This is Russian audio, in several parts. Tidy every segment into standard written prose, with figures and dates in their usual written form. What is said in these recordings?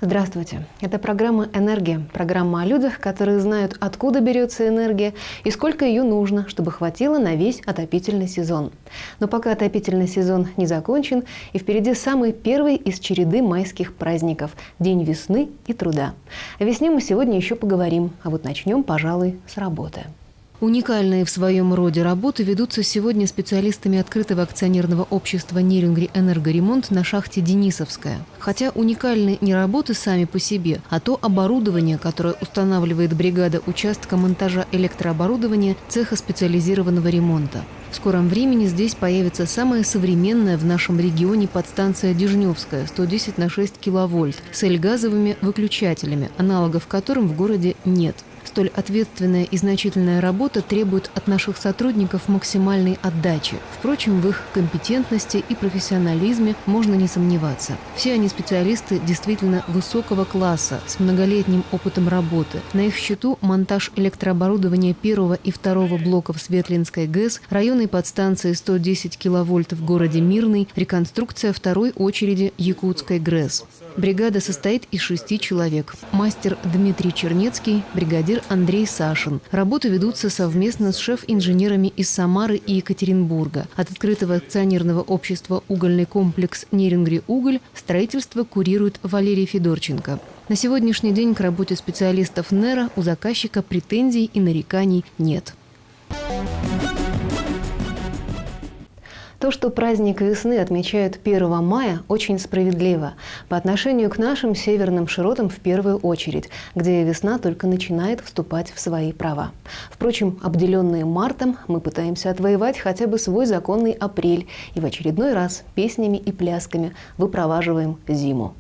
Здравствуйте! Это программа «Энергия». Программа о людях, которые знают, откуда берется энергия и сколько ее нужно, чтобы хватило на весь отопительный сезон. Но пока отопительный сезон не закончен, и впереди самый первый из череды майских праздников – День весны и труда. О весне мы сегодня еще поговорим, а вот начнем, пожалуй, с работы. Уникальные в своем роде работы ведутся сегодня специалистами открытого акционерного общества «Нерюнгри Энергоремонт» на шахте Денисовская. Хотя уникальны не работы сами по себе, а то оборудование, которое устанавливает бригада участка монтажа электрооборудования цеха специализированного ремонта. В скором времени здесь появится самая современная в нашем регионе подстанция Дежневская 110 на 6 киловольт с эльгазовыми выключателями, аналогов которым в городе нет. Столь ответственная и значительная работа требует от наших сотрудников максимальной отдачи. Впрочем, в их компетентности и профессионализме можно не сомневаться. Все они специалисты действительно высокого класса, с многолетним опытом работы. На их счету монтаж электрооборудования первого и второго блоков Светлинской ГЭС, районной подстанции 110 киловольт в городе Мирный, реконструкция второй очереди Якутской ГРЭС. Бригада состоит из 6 человек. Мастер Дмитрий Чернецкий, бригадир Андрей Сашин. Работы ведутся совместно с шеф-инженерами из Самары и Екатеринбурга. От открытого акционерного общества «Угольный комплекс Нерюнгри Уголь» строительство курирует Валерий Федорченко. На сегодняшний день к работе специалистов НЭРа у заказчика претензий и нареканий нет. То, что праздник весны отмечают 1 мая, очень справедливо. По отношению к нашим северным широтам в первую очередь, где весна только начинает вступать в свои права. Впрочем, обделенные мартом, мы пытаемся отвоевать хотя бы свой законный апрель и в очередной раз песнями и плясками выпроваживаем зиму.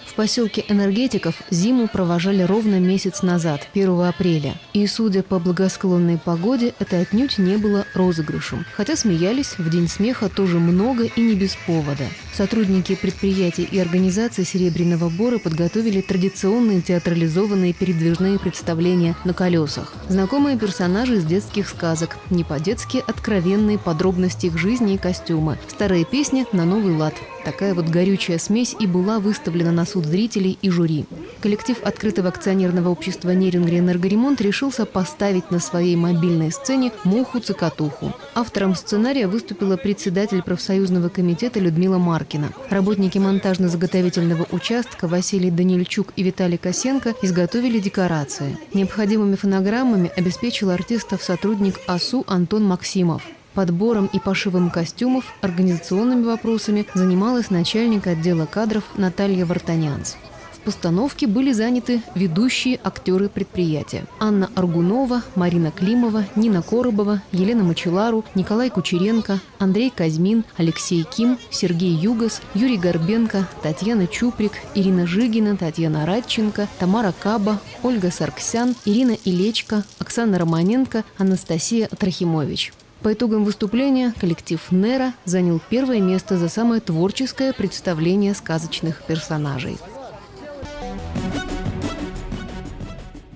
В поселке Энергетиков зиму провожали ровно месяц назад, 1 апреля. И, судя по благосклонной погоде, это отнюдь не было розыгрышем. Хотя смеялись в День смеха тоже много и не без повода. Сотрудники предприятий и организаций Серебряного Бора подготовили традиционные театрализованные передвижные представления на колесах. Знакомые персонажи из детских сказок, не по-детски откровенные подробности их жизни и костюмы. Старые песни на новый лад. Такая вот горючая смесь и была выставлена на суд зрителей и жюри. Коллектив открытого акционерного общества «Нерюнгри Энергоремонт» решился поставить на своей мобильной сцене муху-цокотуху. Автором сценария выступила председатель профсоюзного комитета Людмила Маркина. Работники монтажно-заготовительного участка Василий Данильчук и Виталий Косенко изготовили декорации. Необходимыми фонограммами обеспечил артистов сотрудник АСУ Антон Максимов. Подбором и пошивом костюмов, организационными вопросами занималась начальник отдела кадров Наталья Вартанянц. В постановке были заняты ведущие актеры предприятия: Анна Аргунова, Марина Климова, Нина Коробова, Елена Мочелару, Николай Кучеренко, Андрей Казьмин, Алексей Ким, Сергей Югас, Юрий Горбенко, Татьяна Чуприк, Ирина Жигина, Татьяна Радченко, Тамара Каба, Ольга Сарксян, Ирина Илечко, Оксана Романенко, Анастасия Трохимович. По итогам выступления коллектив НЭРа занял первое место за самое творческое представление сказочных персонажей.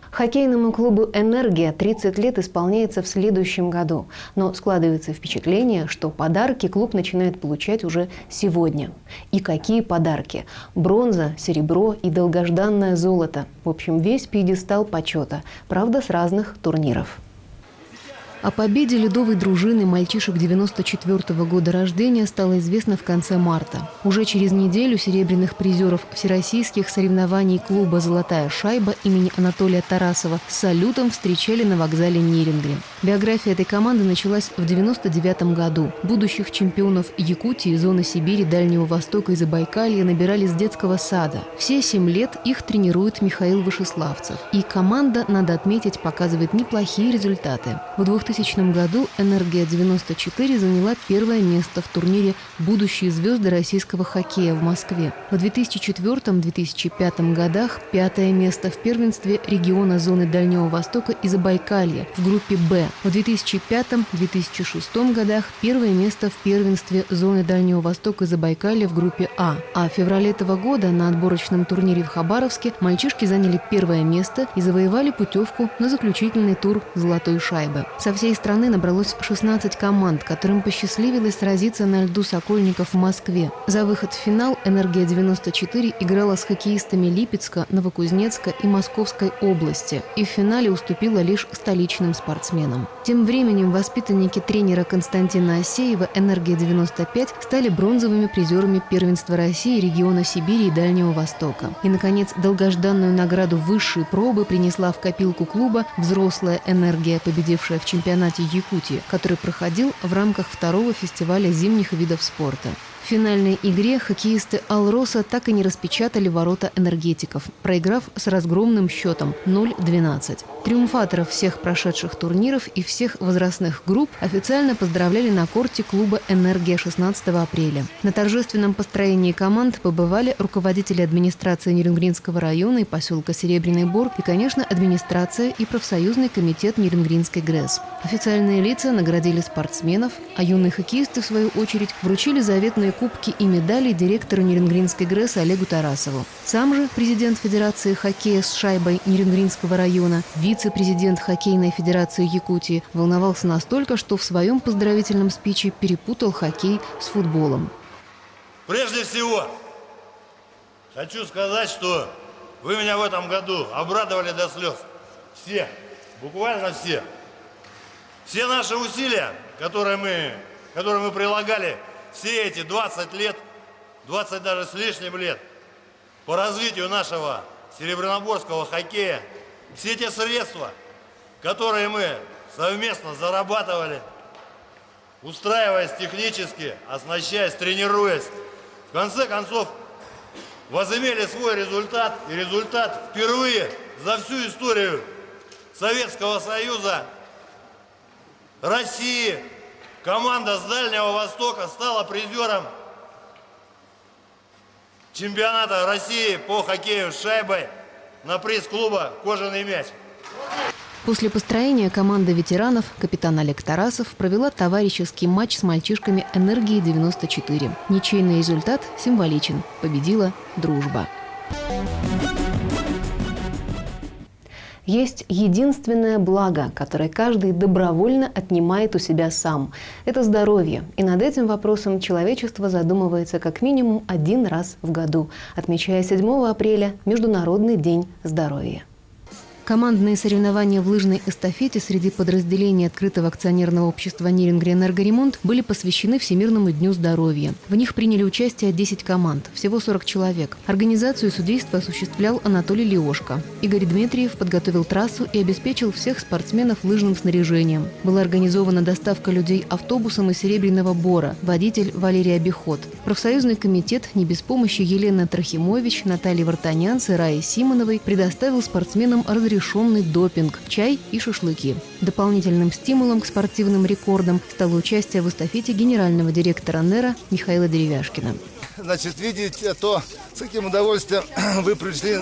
Хоккейному клубу «Энергия» 30 лет исполняется в следующем году. Но складывается впечатление, что подарки клуб начинает получать уже сегодня. И какие подарки? Бронза, серебро и долгожданное золото. В общем, весь пьедестал почета. Правда, с разных турниров. О победе ледовой дружины мальчишек 94-го года рождения стало известно в конце марта. Уже через неделю серебряных призеров всероссийских соревнований клуба «Золотая шайба» имени Анатолия Тарасова с салютом встречали на вокзале Нерюнгри. Биография этой команды началась в 99 году. Будущих чемпионов Якутии, зоны Сибири, Дальнего Востока и Забайкалья набирали с детского сада. Все 7 лет их тренирует Михаил Вышеславцев. И команда, надо отметить, показывает неплохие результаты. В 2000 году «Энергия-94» заняла первое место в турнире «Будущие звезды российского хоккея» в Москве. В 2004-2005 годах пятое место в первенстве региона зоны Дальнего Востока и Забайкалья в группе «Б». В 2005-2006 годах первое место в первенстве зоны Дальнего Востока и Забайкалья в группе «А». А в феврале этого года на отборочном турнире в Хабаровске мальчишки заняли первое место и завоевали путевку на заключительный тур «Золотой шайбы». Со всей страны набралось 16 команд, которым посчастливилось сразиться на льду Сокольников в Москве. За выход в финал «Энергия-94» играла с хоккеистами Липецка, Новокузнецка и Московской области и в финале уступила лишь столичным спортсменам. Тем временем воспитанники тренера Константина Асеева «Энергия-95» стали бронзовыми призерами первенства России, региона Сибири и Дальнего Востока. И, наконец, долгожданную награду высшей пробы принесла в копилку клуба взрослая «Энергия», победившая в чемпионате Якутии, который проходил в рамках второго фестиваля зимних видов спорта. В финальной игре хоккеисты «Алроса» так и не распечатали ворота энергетиков, проиграв с разгромным счетом 0-12. Триумфаторов всех прошедших турниров и всех возрастных групп официально поздравляли на корте клуба «Энергия» 16 апреля. На торжественном построении команд побывали руководители администрации Нерюнгринского района и поселка Серебряный Бор и, конечно, администрация и профсоюзный комитет Нерюнгринской ГРЭС. Официальные лица наградили спортсменов, а юные хоккеисты, в свою очередь, вручили заветные кубки и медали директору Нерюнгринской ГРЭС Олегу Тарасову. Сам же президент Федерации хоккея с шайбой Нерюнгринского района, вице-президент Хоккейной федерации Якутии, волновался настолько, что в своем поздравительном спиче перепутал хоккей с футболом. Прежде всего, хочу сказать, что вы меня в этом году обрадовали до слез. Все, буквально все. Все наши усилия, которые мы прилагали все эти 20 лет, 20 даже с лишним лет, по развитию нашего серебряноборского хоккея, все те средства, которые мы совместно зарабатывали, устраиваясь технически, оснащаясь, тренируясь, в конце концов возымели свой результат. И результат впервые за всю историю Советского Союза, России, команда с Дальнего Востока стала призером чемпионата России по хоккею с шайбой на приз клуба «Кожаный мяч». После построения команда ветеранов капитан Олег Тарасов провела товарищеский матч с мальчишками «Энергии-94». Ничейный результат символичен. Победила дружба. Есть единственное благо, которое каждый добровольно отнимает у себя сам. Это здоровье. И над этим вопросом человечество задумывается как минимум один раз в году, отмечая 7 апреля Международный день здоровья. Командные соревнования в лыжной эстафете среди подразделений открытого акционерного общества «Нерюнгри-Энергоремонт» были посвящены Всемирному дню здоровья. В них приняли участие 10 команд, всего 40 человек. Организацию и судейство осуществлял Анатолий Леошко. Игорь Дмитриев подготовил трассу и обеспечил всех спортсменов лыжным снаряжением. Была организована доставка людей автобусом из Серебряного Бора, водитель Валерий Обиход. Профсоюзный комитет не без помощи Елены Трохимович, Натальи Вартанянц и Раи Симоновой предоставил спортсменам разрешенный допинг, чай и шашлыки. Дополнительным стимулом к спортивным рекордам стало участие в эстафете генерального директора НЭРа Михаила Деревяшкина. Значит, видите то, с каким удовольствием вы пришли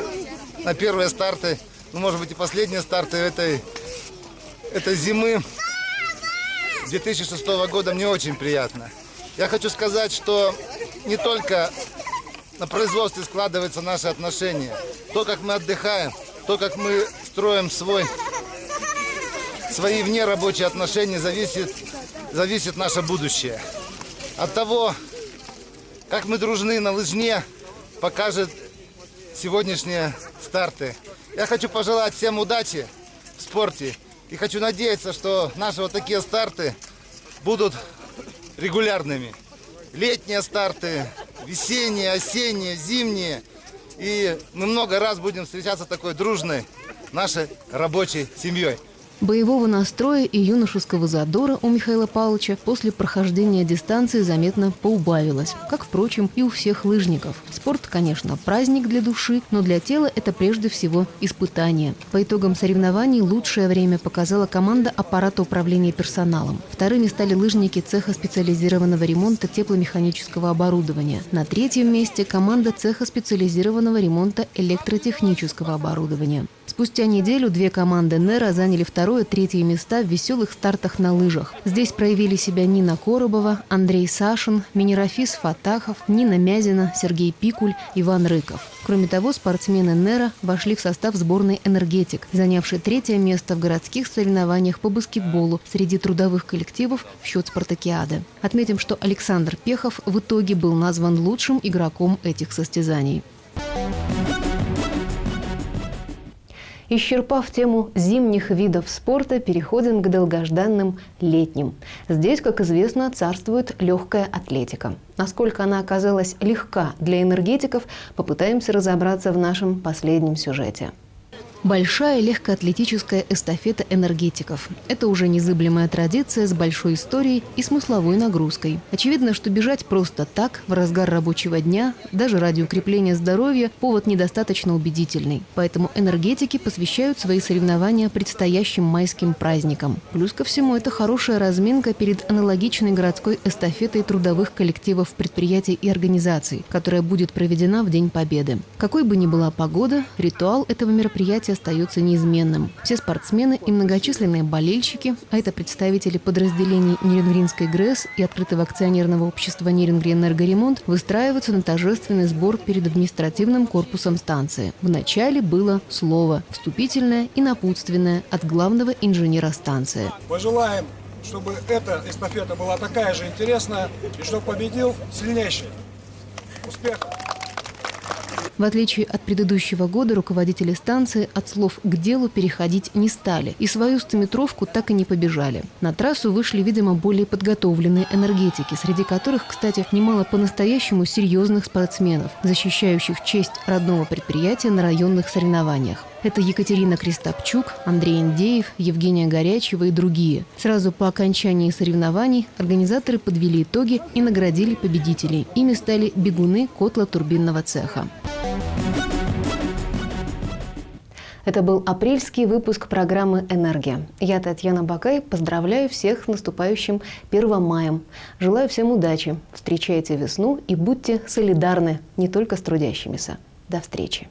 на первые старты, может быть и последние старты этой зимы 2006 года, мне очень приятно. Я хочу сказать, что не только на производстве складываются наши отношения, то, как мы отдыхаем, то, как мы строим свои внерабочие отношения, зависит наше будущее. От того, как мы дружны на лыжне, покажет сегодняшние старты. Я хочу пожелать всем удачи в спорте и хочу надеяться, что наши вот такие старты будут регулярными. Летние старты, весенние, осенние, зимние. И мы много раз будем встречаться такой дружной нашей рабочей семьей. Боевого настроя и юношеского задора у Михаила Павловича после прохождения дистанции заметно поубавилось, как, впрочем, и у всех лыжников. Спорт, конечно, праздник для души, но для тела это прежде всего испытание. По итогам соревнований лучшее время показала команда аппарата управления персоналом. Вторыми стали лыжники цеха специализированного ремонта тепломеханического оборудования. На третьем месте команда цеха специализированного ремонта электротехнического оборудования. Спустя неделю две команды НЭРа заняли второе и третье места в веселых стартах на лыжах. Здесь проявили себя Нина Коробова, Андрей Сашин, Минерафис Фатахов, Нина Мязина, Сергей Пикуль, Иван Рыков. Кроме того, спортсмены НЭРа вошли в состав сборной «Энергетик», занявшей третье место в городских соревнованиях по баскетболу среди трудовых коллективов в счет спартакиады. Отметим, что Александр Пехов в итоге был назван лучшим игроком этих состязаний. Исчерпав тему зимних видов спорта, переходим к долгожданным летним. Здесь, как известно, царствует легкая атлетика. Насколько она оказалась легка для энергетиков, попытаемся разобраться в нашем последнем сюжете. Большая легкоатлетическая эстафета энергетиков. Это уже незыблемая традиция с большой историей и смысловой нагрузкой. Очевидно, что бежать просто так, в разгар рабочего дня, даже ради укрепления здоровья, повод недостаточно убедительный. Поэтому энергетики посвящают свои соревнования предстоящим майским праздникам. Плюс ко всему, это хорошая разминка перед аналогичной городской эстафетой трудовых коллективов предприятий и организаций, которая будет проведена в День Победы. Какой бы ни была погода, ритуал этого мероприятия остается неизменным. Все спортсмены и многочисленные болельщики, а это представители подразделений Нерюнгринской ГРЭС и открытого акционерного общества «Нерюнгри-Энергоремонт», выстраиваются на торжественный сбор перед административным корпусом станции. Вначале было слово, вступительное и напутственное от главного инженера станции. Пожелаем, чтобы эта эстафета была такая же интересная и чтобы победил сильнейший. Успехов! В отличие от предыдущего года, руководители станции от слов к делу переходить не стали и свою 100-метровку так и не побежали. На трассу вышли, видимо, более подготовленные энергетики, среди которых, кстати, немало по-настоящему серьезных спортсменов, защищающих честь родного предприятия на районных соревнованиях. Это Екатерина Кристопчук, Андрей Индеев, Евгения Горячева и другие. Сразу по окончании соревнований организаторы подвели итоги и наградили победителей. Ими стали бегуны котло-турбинного цеха. Это был апрельский выпуск программы «Энергия». Я, Татьяна Бакай, поздравляю всех с наступающим 1 мая. Желаю всем удачи, встречайте весну и будьте солидарны не только с трудящимися. До встречи.